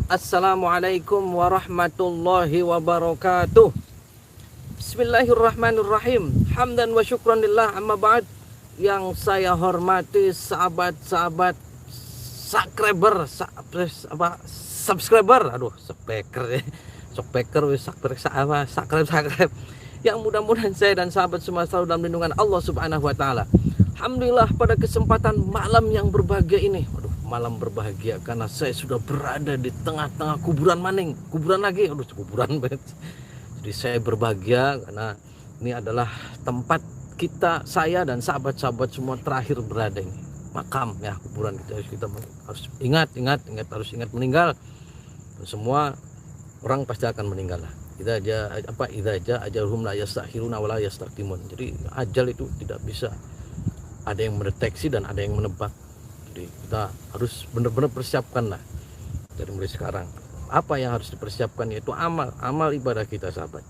Assalamualaikum warahmatullahi wabarakatuh. Bismillahirrahmanirrahim. Hamdan wa syukran lillah, amma ba'd. Yang saya hormati sahabat-sahabat subscriber, subscriber yang mudah-mudahan saya dan sahabat semua selalu dalam lindungan Allah Subhanahu wa taala. Alhamdulillah, pada kesempatan malam yang berbahagia ini, malam berbahagia karena saya sudah berada di tengah-tengah kuburan maning, kuburan lagi, kuburan banget. Jadi saya berbahagia karena ini adalah tempat kita, saya dan sahabat-sahabat semua terakhir berada ini. Makam ya, kuburan kita harus ingat harus ingat meninggal. Semua orang pasti akan meninggal lah. Idza aja ajaluhum la yastakhiruna wa la yastaqdimun. Jadi ajal itu tidak bisa ada yang mendeteksi dan ada yang menebak. Jadi kita harus benar-benar persiapkan lah dari mulai sekarang. Apa yang harus dipersiapkan yaitu amal ibadah kita, sahabat.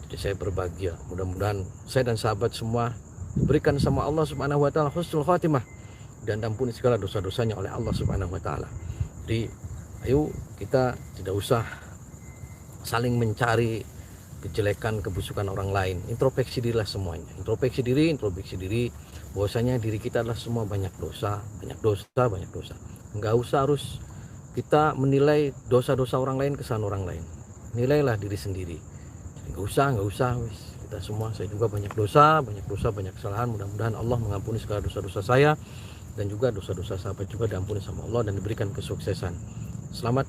Jadi saya berbahagia, mudah-mudahan saya dan sahabat semua diberikan sama Allah Subhanahu wa taala husnul khatimah dan ampuni segala dosa-dosanya oleh Allah Subhanahu wa taala. Jadi ayo kita tidak usah saling mencari kejelekan, kebusukan orang lain. Introspeksi dirilah semuanya. Introspeksi diri bahwasanya diri kita adalah semua banyak dosa. Enggak usah harus kita menilai dosa-dosa orang lain, kesalahan orang lain. Nilailah diri sendiri. Enggak usah kita semua, saya juga banyak dosa, banyak kesalahan. Mudah-mudahan Allah mengampuni segala dosa-dosa saya dan juga dosa-dosa sahabat juga diampuni sama Allah dan diberikan kesuksesan. Selamat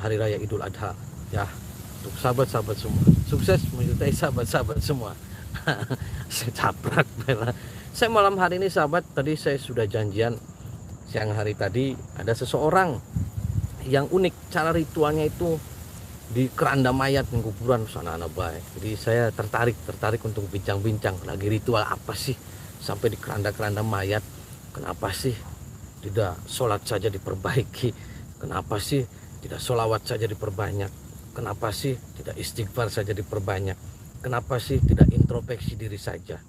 Hari Raya Idul Adha ya, untuk sahabat-sahabat semua. Sukses menyertai sahabat-sahabat semua. Saya caprak. Saya malam hari ini, sahabat, tadi saya sudah janjian siang hari tadi ada seseorang yang unik. Cara ritualnya itu di keranda mayat di kuburan sana baik. Jadi saya tertarik untuk bincang-bincang lagi ritual apa sih sampai di keranda-keranda mayat. Kenapa sih tidak sholat saja diperbaiki? Kenapa sih tidak sholawat saja diperbanyak? Kenapa sih tidak istighfar saja diperbanyak? Kenapa sih tidak introspeksi diri saja?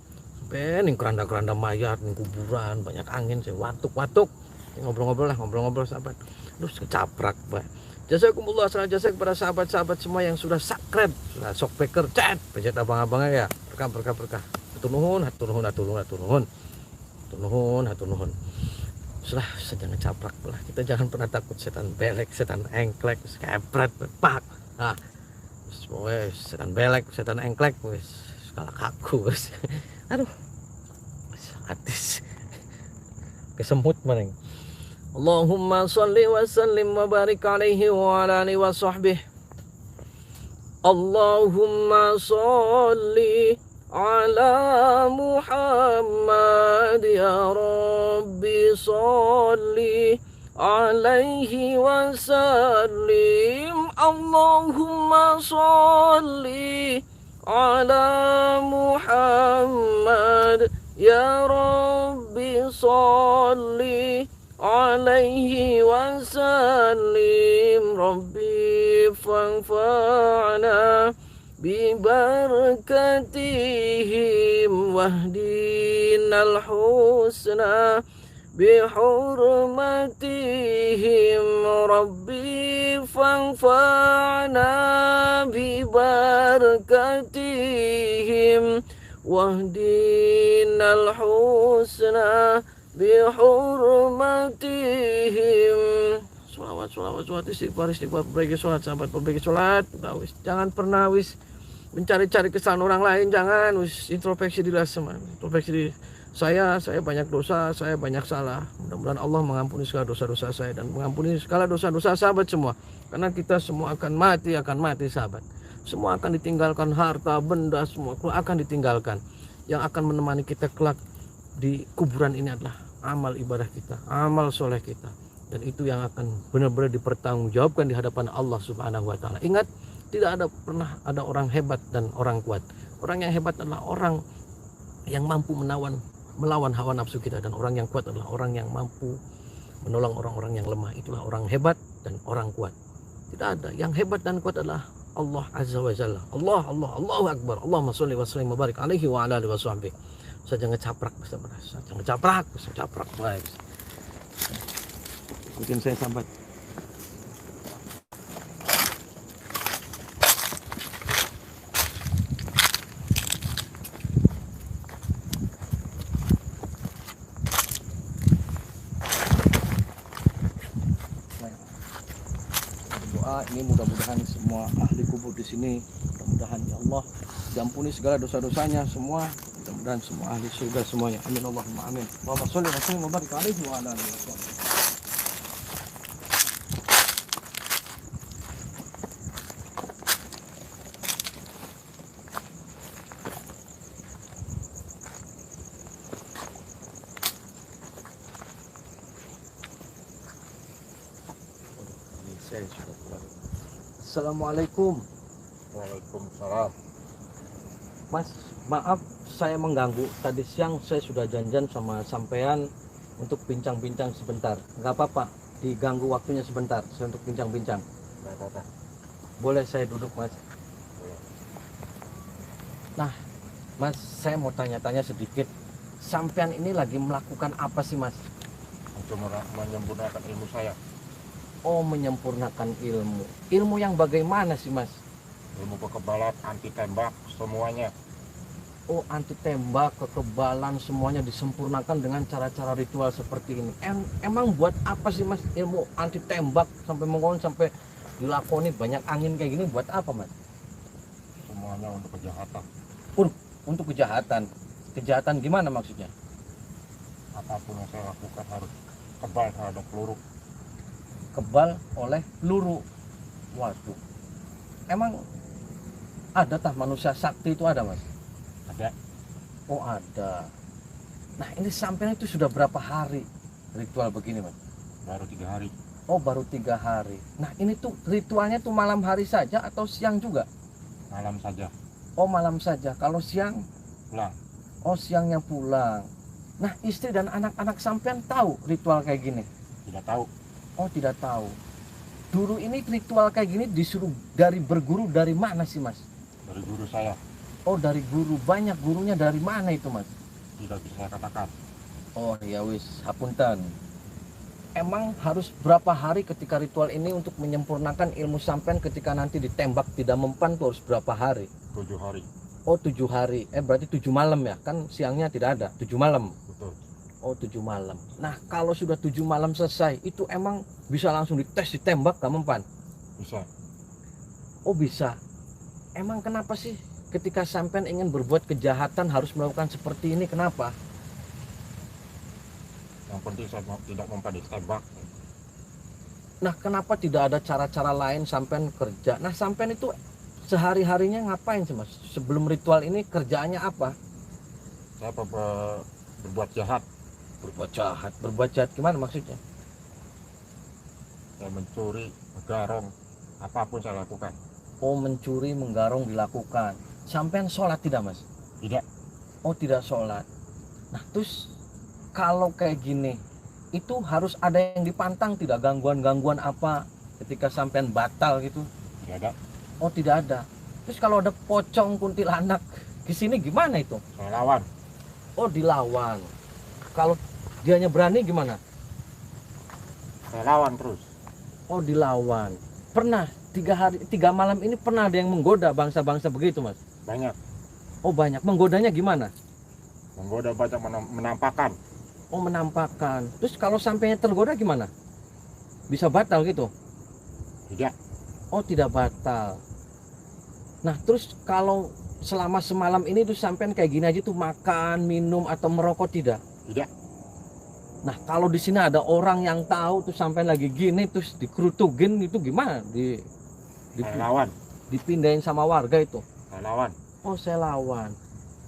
Bening keranda-keranda mayat, kuburan, banyak angin, saya watuk. Ngobrol-ngobrol sahabat. Terus kecaprak, Pak. Jazakumullah khairan jasa kepada sahabat-sahabat semua yang sudah subscribe, sudah shockbacker, chat, pencet abang-abangnya ya. Berkah. Hatur nuhun. Sudah jangan caprak lah. Kita jangan pernah takut setan belek, setan engklek, kepret, pak. Nah, wes setan belek, setan engklek, wes skala kaku, wes. Aduh, hadis kesemut maning. Allahumma sholli wa sallim wa barik alaihi wa ala alihi wa sahbihi. Allahumma sholli ala Muhammad ya Rabbi, sholli alaihi wa sallim. Allahumma sholli ala Muhammad ya Rabbi, sholli alaihi wa sallim. Rabbi fanfa'na bibarakatihim wahdinal husna bihurmatihim. Rabbi fanfa'na bibarakatihim wahdinal husna bihurmatihim. Sholawat istighfar perbaiki sholat, sahabat, perbaiki sholat. Jangan pernah mencari-cari kesalahan orang lain, jangan introspeksi diri semua. Introspeksi diri. Saya banyak dosa, saya banyak salah. Mudah-mudahan Allah mengampuni segala dosa-dosa saya dan mengampuni segala dosa-dosa sahabat semua. Karena kita semua akan mati sahabat. Semua akan ditinggalkan, harta, benda semua akan ditinggalkan. Yang akan menemani kita kelak di kuburan ini adalah amal ibadah kita, amal soleh kita. Dan itu yang akan benar-benar dipertanggungjawabkan di hadapan Allah Subhanahu wa taala. Ingat, tidak pernah ada orang hebat dan orang kuat. Orang yang hebat adalah orang yang mampu melawan hawa nafsu kita, dan orang yang kuat adalah orang yang mampu menolong orang-orang yang lemah. Itulah orang hebat dan orang kuat. Tidak ada. Yang hebat dan kuat adalah Allah Azza wa Jalla. Allahu Akbar. Allahumma sholli wa sallim wa barik alaihi wa ala alihi wa sahbihi. Saya jangan caprak, baik. Ikutin saya, sahabat. Allah, ini mudah-mudahan semua ahli kubur di sini, mudah-mudahan ya Allah diampuni segala dosa-dosanya semua, mudah-mudahan semua ahli surga semuanya. Amin Allahumma amin. Allahumma sholli wa sallim wa barik alaihi wa ala alihi wasallam. Assalamualaikum. Waalaikumsalam. Mas, maaf saya mengganggu. Tadi siang saya sudah janjian sama sampean untuk bincang-bincang sebentar. Nggak apa-apa, diganggu waktunya sebentar. Saya untuk bincang-bincang. Nggak apa-apa. Boleh saya duduk, Mas? Boleh. Nah, Mas, saya mau tanya-tanya sedikit. Sampean ini lagi melakukan apa sih, Mas? Untuk menyempurnakan ilmu saya. Oh, menyempurnakan ilmu. Ilmu yang bagaimana sih, Mas? Ilmu kekebalan, anti tembak, semuanya. Oh, anti tembak, kekebalan, semuanya disempurnakan dengan cara-cara ritual seperti ini. Emang buat apa sih, Mas, ilmu anti tembak sampai mengon sampai dilakoni banyak angin kayak gini buat apa, Mas? Semuanya untuk kejahatan. Untuk kejahatan. Kejahatan gimana maksudnya? Apapun yang saya lakukan harus kebal terhadap peluru. Kebal oleh peluru. Waduh. Emang ada tah manusia sakti itu ada, Mas? Ada. Oh, ada. Nah, ini sampai itu sudah berapa hari ritual begini, Mas? Baru 3 hari. Oh, baru 3 hari. Nah, ini tuh ritualnya tuh malam hari saja atau siang juga? Malam saja. Oh, malam saja. Kalau siang? Pulang. Oh, siangnya pulang. Nah, istri dan anak-anak sampean tahu ritual kayak gini? Tidak tahu. Oh, tidak tahu. Dulu ini ritual kayak gini disuruh dari berguru dari mana sih, Mas? Dari guru saya. Oh, dari guru. Banyak gurunya dari mana itu, Mas? Tidak bisa saya katakan. Oh, ya wis, hapunten. Emang harus berapa hari ketika ritual ini untuk menyempurnakan ilmu sampean ketika nanti ditembak tidak mempan tuh harus berapa hari? 7 hari. Oh, 7 hari. Berarti 7 malam ya? Kan siangnya tidak ada. 7 malam. Betul. Oh, 7 malam. Nah, kalau sudah 7 malam selesai, itu emang bisa langsung dites, ditembak, gak mempan? Bisa. Oh, bisa. Emang kenapa sih ketika sampean ingin berbuat kejahatan harus melakukan seperti ini? Kenapa? Yang penting saya tidak mempan ditembak. Nah, kenapa tidak ada cara-cara lain sampean kerja? Nah, sampean itu sehari-harinya ngapain sih, Mas? Sebelum ritual ini kerjaannya apa? Saya berbuat jahat. Berbuat jahat gimana maksudnya? Saya mencuri, menggarong, apapun saya lakukan. Oh, mencuri, menggarong dilakukan. Sampean sholat tidak, Mas? Tidak. Oh, tidak sholat. Nah, terus kalau kayak gini, itu harus ada yang dipantang tidak? Gangguan-gangguan apa ketika sampean batal gitu? Tidak ada. Oh, tidak ada. Terus kalau ada pocong kuntilanak di sini gimana itu? Saya lawan. Oh, dilawan. Kalau dianya berani gimana? Saya lawan terus. Oh, dilawan. Pernah 3 malam ini pernah ada yang menggoda bangsa-bangsa begitu, Mas? Banyak. Oh, banyak. Menggodanya gimana? Menggoda banyak menampakkan. Oh, menampakkan. Terus kalau sampainya tergoda gimana? Bisa batal gitu? Tidak. Oh, tidak batal. Nah, terus kalau selama semalam ini tuh sampean kayak gini aja tuh makan, minum atau merokok tidak? Tidak. Nah, kalau di sini ada orang yang tahu tuh sampean lagi gini terus dikerutugin itu gimana? Saya lawan. Dipindahin sama warga itu. Saya lawan. Oh, saya lawan.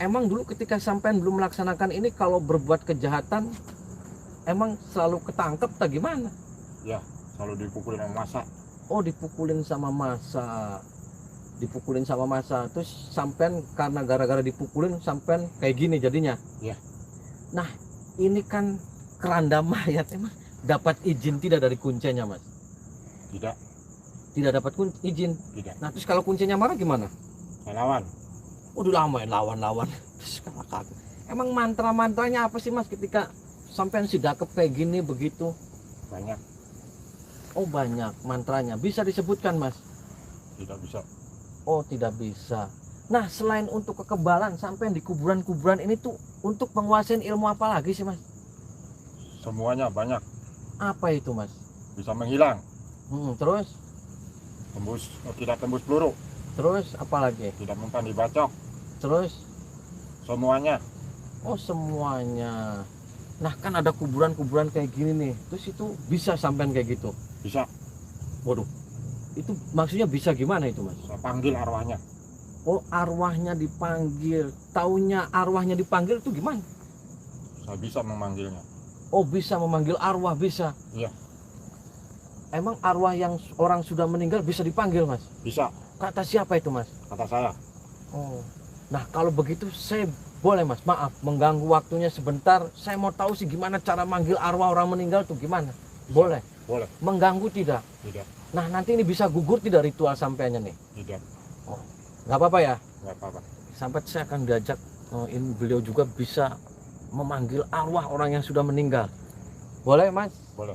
Emang dulu ketika sampean belum melaksanakan ini kalau berbuat kejahatan emang selalu ketangkep tak gimana? Ya, selalu dipukulin sama masa. Oh, dipukulin sama masa. Dipukulin sama masa. Terus sampean karena gara-gara dipukulin sampean kayak gini jadinya. Ya. Nah, ini kan keranda mayat, emang dapat izin tidak dari kuncinya, Mas? Tidak. Tidak dapat izin. Tidak. Nah, terus kalau kuncinya marah gimana? Saya lawan. Udah lama ya lawan-lawan. Terus kakak. Emang mantra-mantranya apa sih, Mas, ketika sampean sidakep kayak gini begitu? Banyak. Oh, banyak mantranya. Bisa disebutkan, Mas? Tidak bisa. Oh, tidak bisa. Nah, selain untuk kekebalan sampean di kuburan-kuburan ini tuh untuk penguasaan ilmu apa lagi sih, Mas? Semuanya banyak. Apa itu, Mas? Bisa menghilang. Terus tidak tembus peluru, Terus apa lagi? tidak mempan dibacok, Terus semuanya. oh semuanya. Nah kan ada kuburan-kuburan kayak gini nih. Terus itu bisa sampean kayak gitu. Bisa Waduh. Itu maksudnya bisa gimana itu, Mas? saya panggil arwahnya. Oh, arwahnya dipanggil. Taunya arwahnya dipanggil itu gimana? Saya bisa memanggilnya. Oh, bisa memanggil arwah, bisa. Iya, Emang arwah yang orang sudah meninggal bisa dipanggil, Mas? bisa, Kata siapa itu, Mas? kata saya. Oh. Nah, kalau begitu saya boleh, Mas, maaf mengganggu waktunya sebentar. Saya mau tahu sih gimana cara manggil arwah orang meninggal tuh gimana? Boleh. Boleh, Mengganggu tidak? tidak, Nah, nanti ini bisa gugur tidak ritual sampainya nih? tidak, Nggak apa-apa ya? nggak apa-apa. Sampai saya akan diajak ini beliau juga bisa memanggil arwah orang yang sudah meninggal. Boleh, Mas? Boleh.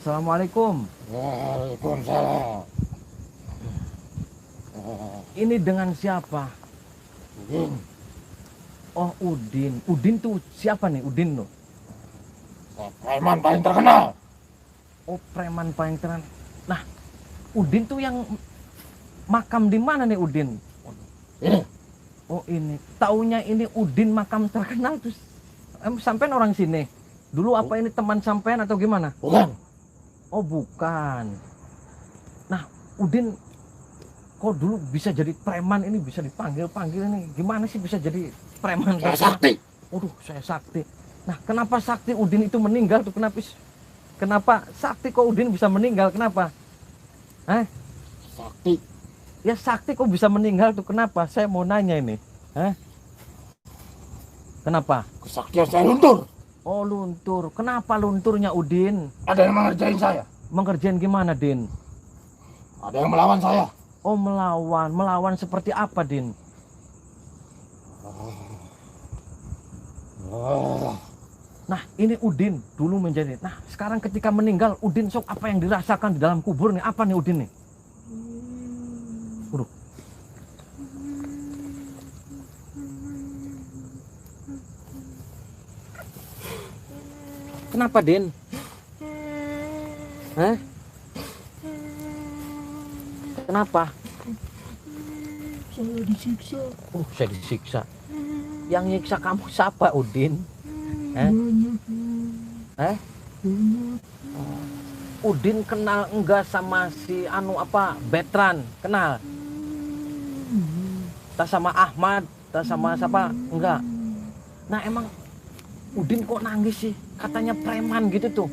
Assalamualaikum. Waalaikumsalam. Ini dengan siapa? Udin, Oh, Udin. Udin tuh siapa nih? Udin tuh. preman paling terkenal. Oh, preman paling terkenal. Nah, Udin tuh yang makam di mana nih Udin? Ini, Oh, ini. Taunya ini Udin makam terkenal tuh. Sampean orang sini. Dulu apa ini teman sampean atau gimana? bukan. Oh, bukan. Nah, Udin kok dulu bisa jadi preman ini, bisa dipanggil-panggil ini. Gimana sih bisa jadi preman? Saya sakti. Waduh, saya sakti. Nah, kenapa sakti Udin itu meninggal tuh? Kenapa sakti kok Udin bisa meninggal? Kenapa? Sakti. Ya sakti kok bisa meninggal tuh? Kenapa? Saya mau nanya ini. Kenapa? Kesaktian saya luntur. Oh, luntur. Kenapa lunturnya Udin? Ada yang mengerjain saya. Mengerjain gimana, Din? Ada yang melawan saya. Oh, melawan. Melawan seperti apa, Din? Nah, ini Udin dulu menjadi. Nah, sekarang ketika meninggal, Udin sok apa yang dirasakan di dalam kubur nih? Apa nih Udin nih? Waduh. Kenapa, Din? Kenapa? Saya disiksa. Saya disiksa. Yang nyiksa kamu siapa, Udin? Banyak. Udin kenal enggak sama si Betran? Kenal? Tak sama Ahmad, tak sama siapa? Enggak. Nah, emang Udin kok nangis sih? Katanya preman gitu tuh.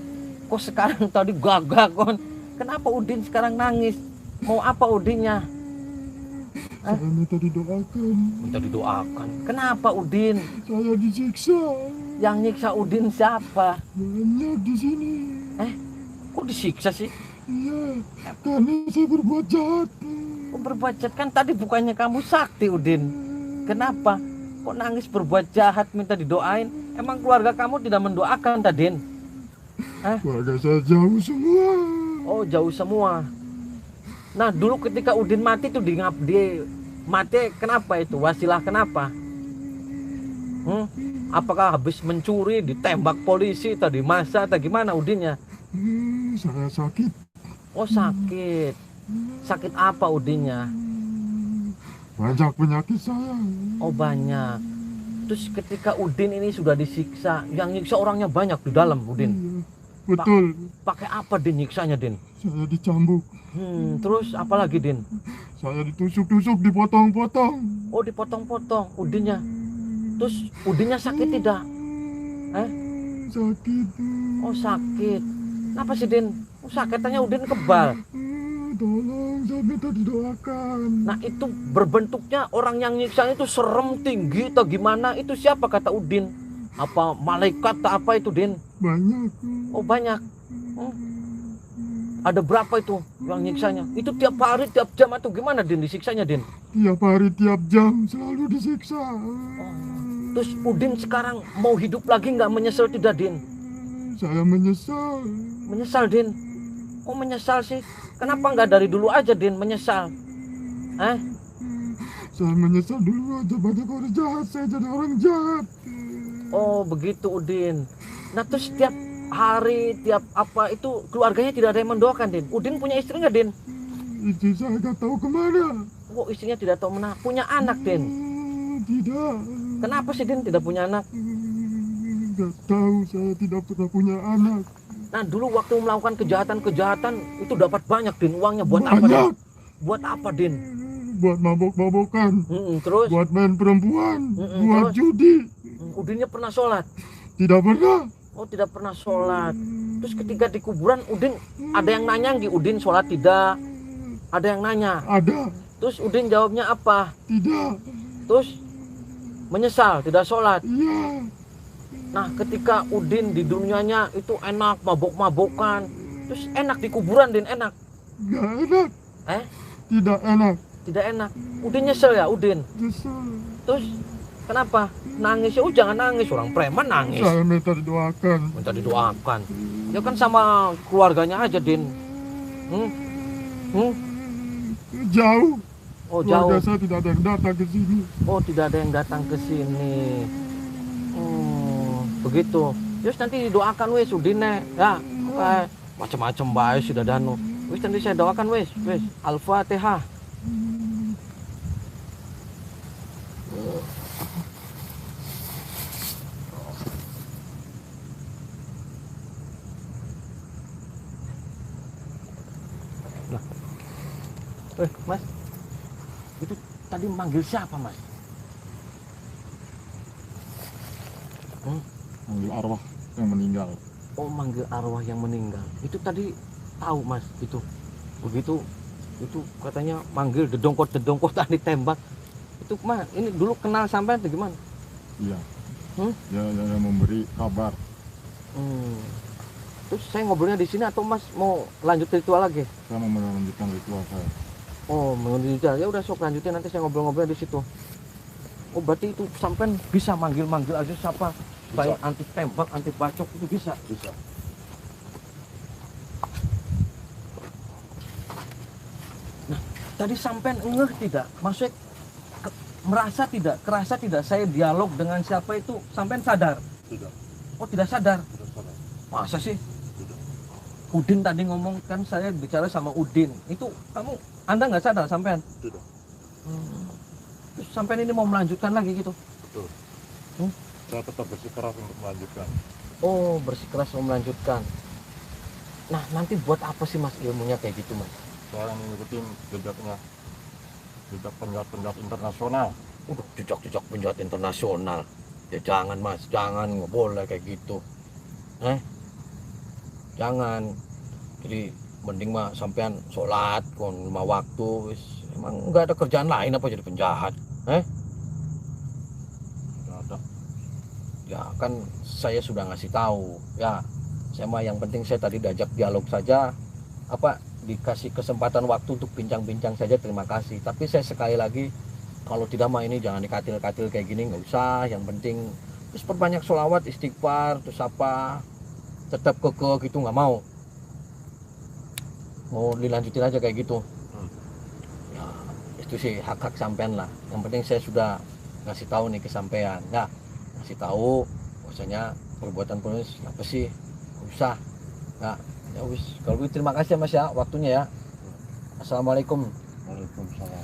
Kok sekarang tadi gagah kon? Kenapa Udin sekarang nangis? Mau apa Udinnya? Saya minta didoakan. Minta didoakan. Kenapa Udin? Saya disiksa. Yang nyiksa Udin siapa? Banyak di sini. Kok disiksa sih? Iya, karena saya berbuat jahat. Kok berbuat jahat? Kan tadi bukannya kamu sakti, Udin. Kenapa? Kok nangis berbuat jahat minta didoain? Emang keluarga kamu tidak mendoakan, Tadin? Keluarga saya jauh semua. Oh, jauh semua. Nah, dulu ketika Udin mati tuh di mati kenapa itu? Wasilah kenapa? Apakah habis mencuri, ditembak polisi, tadi masa, atau gimana Udinnya? Saya sakit. Oh, sakit. Sakit apa Udinnya? Banyak penyakit saya. Oh, banyak. Terus ketika Udin ini sudah disiksa, yang nyiksa orangnya banyak di dalam, Udin. Iya, betul. Pakai apa Din nyiksanya, Din? Saya dicambuk. Terus apa lagi, Din? Saya ditusuk-tusuk, dipotong-potong. Oh, dipotong-potong Udinnya. Terus Udinnya sakit tidak? Sakit. Oh, sakit. Kenapa sih, Din? Oh, sakitannya Udin kebal. Tolong, saya minta didoakan. Nah itu berbentuknya orang yang nyiksa itu serem tinggi atau gimana? Itu siapa kata Udin? Apa malaikat atau apa itu Din? Banyak. Oh banyak. Ada berapa itu yang nyiksanya? Itu tiap hari, tiap jam atau gimana Din disiksanya Din? Tiap hari, tiap jam selalu disiksa. Terus Udin sekarang mau hidup lagi nggak, menyesal tidak Din? Saya menyesal. Menyesal Din? Kok menyesal sih? Kenapa nggak dari dulu aja Din menyesal? Saya menyesal dulu aja, banyak orang jahat, saya jadi orang jahat. Oh begitu Udin. Nah terus tiap hari, tiap apa itu keluarganya tidak ada yang mendoakan Din? Udin punya istri nggak Din? Istri saya nggak tahu kemana. Oh istrinya tidak tahu mana. Punya anak Din? Tidak. Kenapa sih Din tidak punya anak? Nggak tahu, saya tidak pernah punya anak. Nah dulu waktu melakukan kejahatan itu dapat banyak Din, uangnya buat apa Din? Banyak. Buat apa Din? Buat mabok-mabokan. Terus? Buat main perempuan. Buat terus? judi. Udinnya pernah sholat? Tidak pernah. Oh tidak pernah sholat. Terus ketika di kuburan Udin ada yang nanya nggih Udin sholat tidak? Ada yang nanya. Ada. Terus Udin jawabnya apa? Tidak. Terus menyesal tidak sholat. Iya. Nah ketika Udin di dunianya itu enak mabok-mabokan, terus enak di kuburan Din enak? Nggak enak. Tidak enak. Tidak enak. Udin nyesel ya Udin? Nyesel. Terus kenapa? Nangis ya? Oh jangan nangis, orang preman nangis. Saya minta didoakan. Minta didoakan. Ya kan sama keluarganya aja Din. Jauh. Oh Keluarga jauh. saya tidak ada yang datang ke sini. Oh tidak ada yang datang ke sini. Begitu. Terus nanti didoakan wes Udin ya. Macam-macam baik sudah danu. Wes nanti saya doakan wes. Al-Fatihah. Mas, itu tadi manggil siapa Mas? Manggil arwah yang meninggal. Oh manggil arwah yang meninggal. Itu tadi tahu Mas itu. Begitu itu katanya manggil dedongkot tadi tembak. Itu mah ini dulu kenal sampai atau gimana? Iya. Ya, yang memberi kabar. Terus saya ngobrolnya di sini atau Mas mau lanjut ritual lagi? Saya mau melanjutkan ritual saya. Oh, menurut ya udah sok lanjutin, nanti saya ngobrol-ngobrol di situ. Oh, berarti itu sampai bisa manggil-manggil aja siapa? Baik anti tembak, anti bacok itu bisa. Bisa. Nah, tadi sampai ngeh tidak? Maksudnya merasa tidak, kerasa tidak saya dialog dengan siapa itu sampai sadar? Tidak. Oh, tidak sadar. Tidak sadar. Masa sih? Tidak. Udin tadi ngomong kan saya bicara sama Udin. Itu Anda nggak sadar sampean? Tidak. Terus sampean ini mau melanjutkan lagi gitu? Betul. Saya tetap bersikeras untuk melanjutkan. Oh, bersikeras mau melanjutkan. Nah, nanti buat apa sih Mas ilmunya kayak gitu Mas? Saya mengikuti jejaknya. Jejak penjahat-penjahat internasional. Jejak penjahat internasional. Ya jangan Mas, jangan, nggak boleh kayak gitu. Jangan. Jadi mending mah sampean sholat kon 5 waktu wis. Emang nggak ada kerjaan lain apa jadi penjahat? Tidak ada. Ya kan saya sudah ngasih tahu ya. Saya mah yang penting saya tadi diajak dialog saja, apa dikasih kesempatan waktu untuk bincang-bincang saja, terima kasih. Tapi saya sekali lagi, kalau tidak mah ini jangan dikatil-katil kayak gini, nggak usah. Yang penting terus perbanyak sholawat, istighfar, terus apa, tetap kekeh gitu, nggak mau dilanjutin aja kayak gitu. Ya itu sih hak-hak sampean lah. Yang penting saya sudah ngasih tahu nih ke sampean, nah ngasih tahu bahwasanya perbuatan penulis apa sih, nggak usah. Nah ya wis, kalau begitu terima kasih ya Mas ya waktunya ya. Assalamualaikum. Waalaikumsalam.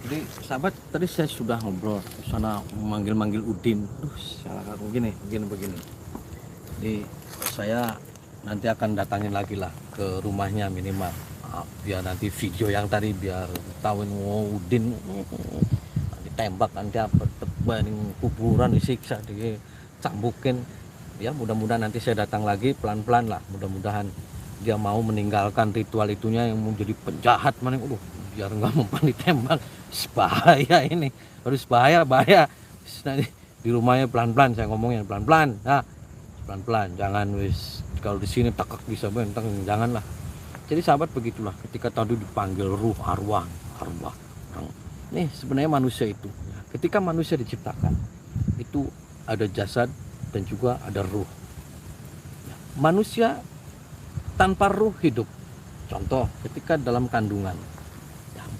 Jadi sahabat, tadi saya sudah ngobrol sana memanggil-manggil Udin. Aduh, salah aku begini. Jadi saya nanti akan datangin lagi lah ke rumahnya minimal. Biar nanti video yang tadi biar tahuin Udin ditembak nanti apa tebanin kuburan, disiksa, dicambukin. Ya mudah-mudahan nanti saya datang lagi pelan-pelan lah. Mudah-mudahan dia mau meninggalkan ritual itunya yang menjadi penjahat mana. Biar nggak mempan ditembak. Bahaya ini, harus bahaya. Nanti di rumahnya pelan-pelan, saya ngomongnya pelan-pelan. Nah, pelan-pelan, jangan wis kalau di sini takak bisa bentang, janganlah. Jadi sahabat begitulah, ketika tadi dipanggil ruh, arwah. Nih sebenarnya manusia itu, ketika manusia diciptakan itu ada jasad dan juga ada ruh. Manusia tanpa ruh hidup. Contoh, ketika dalam kandungan,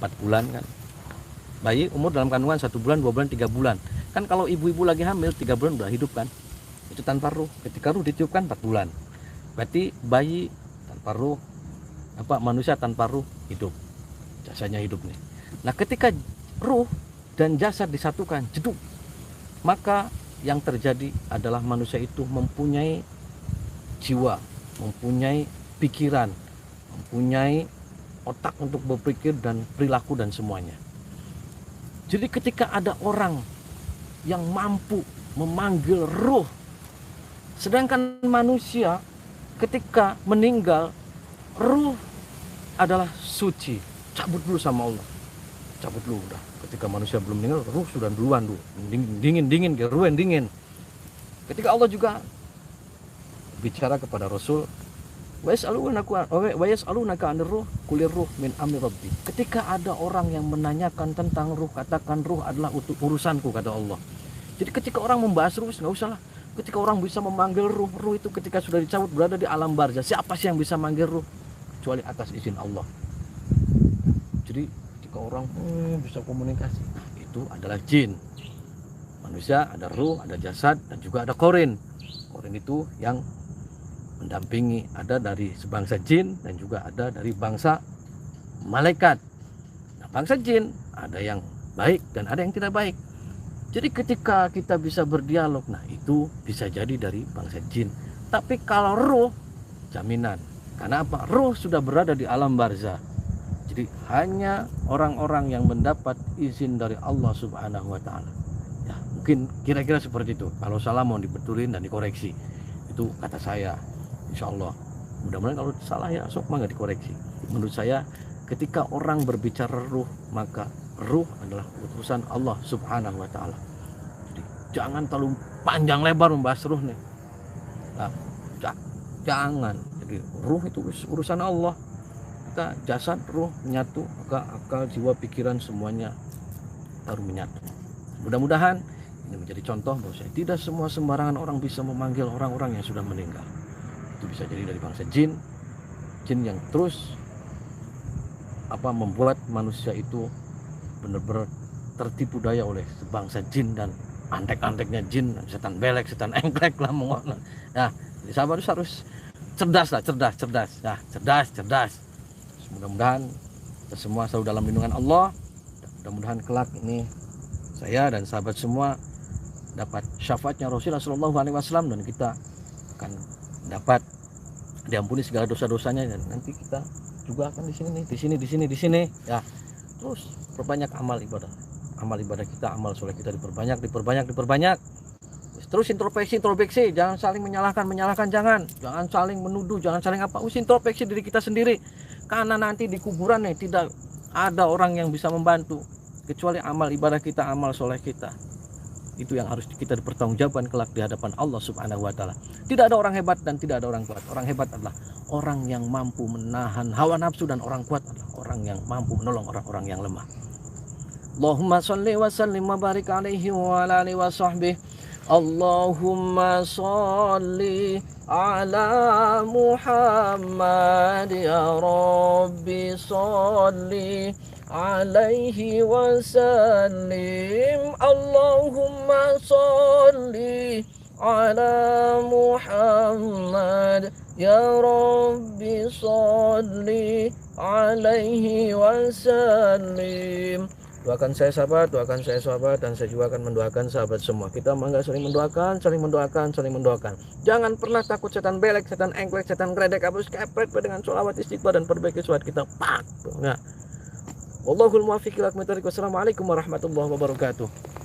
4 bulan kan. Bayi umur dalam kandungan 1 bulan, 2 bulan, 3 bulan. Kan kalau ibu-ibu lagi hamil 3 bulan udah hidup kan. Itu tanpa ruh. Ketika ruh ditiupkan 4 bulan. Berarti bayi tanpa ruh, manusia tanpa ruh hidup. Jasadnya hidup nih. Nah, ketika ruh dan jasad disatukan, jeduk, maka yang terjadi adalah manusia itu mempunyai jiwa, mempunyai pikiran, mempunyai otak untuk berpikir dan perilaku dan semuanya. Jadi ketika ada orang yang mampu memanggil ruh, sedangkan manusia ketika meninggal, ruh adalah suci, cabut dulu sama Allah, cabut dulu udah. Ketika manusia belum meninggal, ruh sudah duluan dulu, dingin, ruh yang dingin. Ketika Allah juga bicara kepada Rasul, wa yas'alunaka 'anir ruh qulir ruh min amri rabbi. Ketika ada orang yang menanyakan tentang ruh, katakan ruh adalah urusanku, kata Allah. Jadi ketika orang membahas ruh, nggak usah lah. Ketika orang bisa memanggil ruh itu ketika sudah dicabut berada di alam barzah. Siapa sih yang bisa manggil ruh kecuali atas izin Allah. Jadi ketika orang bisa komunikasi, itu adalah jin. Manusia ada ruh, ada jasad, dan juga ada korin. Korin itu yang mendampingi, ada dari sebangsa jin dan juga ada dari bangsa malaikat. Nah, bangsa jin ada yang baik dan ada yang tidak baik. Jadi ketika kita bisa berdialog, nah itu bisa jadi dari bangsa jin. Tapi kalau ruh, jaminan. Karena apa? Ruh sudah berada di alam barzah. Jadi hanya orang-orang yang mendapat izin dari Allah Subhanahu wa Ta'ala. Ya, mungkin kira-kira seperti itu. Kalau salah mau dibetulin dan dikoreksi. Itu kata saya. Insya Allah, mudah-mudahan kalau salah ya sok mah nggak dikoreksi. Menurut saya ketika orang berbicara ruh, maka ruh adalah utusan Allah Subhanahu wa Ta'ala. Jadi jangan terlalu panjang lebar membahas ruh nih. Nah, jangan. Jadi ruh itu urusan Allah. Kita jasad, ruh menyatu, maka akal, jiwa, pikiran semuanya harus menyatu. Mudah-mudahan ini menjadi contoh bahwa tidak semua sembarangan orang bisa memanggil orang-orang yang sudah meninggal. Itu bisa jadi dari bangsa jin yang terus membuat manusia itu benar-benar tertipu daya oleh sebangsa jin dan antek-anteknya jin, setan belek, setan engklek lah mengona. Nah, jadi sahabat harus cerdas. Nah, cerdas. Mudah-mudahan kita semua selalu dalam lindungan Allah. Mudah-mudahan kelak ini saya dan sahabat semua dapat syafaatnya Rasulullah SAW dan kita akan dapat diampuni segala dosa-dosanya, dan nanti kita juga akan di sini ya. Terus perbanyak amal ibadah kita, amal soleh kita diperbanyak. Terus introspeksi, jangan saling menyalahkan, jangan saling menuduh, jangan saling introspeksi diri kita sendiri, karena nanti di kuburan tidak ada orang yang bisa membantu kecuali amal ibadah kita, amal soleh kita. Itu yang harus kita dipertanggungjawabkan kelak di hadapan Allah Subhanahu wa Ta'ala. Tidak ada orang hebat dan tidak ada orang kuat. Orang hebat adalah orang yang mampu menahan hawa nafsu, dan orang kuat adalah orang yang mampu menolong orang-orang yang lemah. Allahumma sholli wa sallim wa barik alaihi wa ala alihi wa sahbihi. Allahumma sholli ala Muhammad ya Rabbi sholli alaihi wasallim. Allahumma sholli ala Muhammad ya Rabbi sholli alaihi wasallim. Doakan saya sahabat, doakan saya sahabat, dan saya juga akan mendoakan sahabat semua. Kita mangga saling mendoakan, saling mendoakan, saling mendoakan. Jangan pernah takut setan belek, setan engklek, setan gredek, habis kepret dengan sholawat istighfar dan perbaiki sholat kita. Pak. Nah, wallahul muwaffiq ila aqwamit thoriq. Wassalamualaikum warahmatullahi wabarakatuh.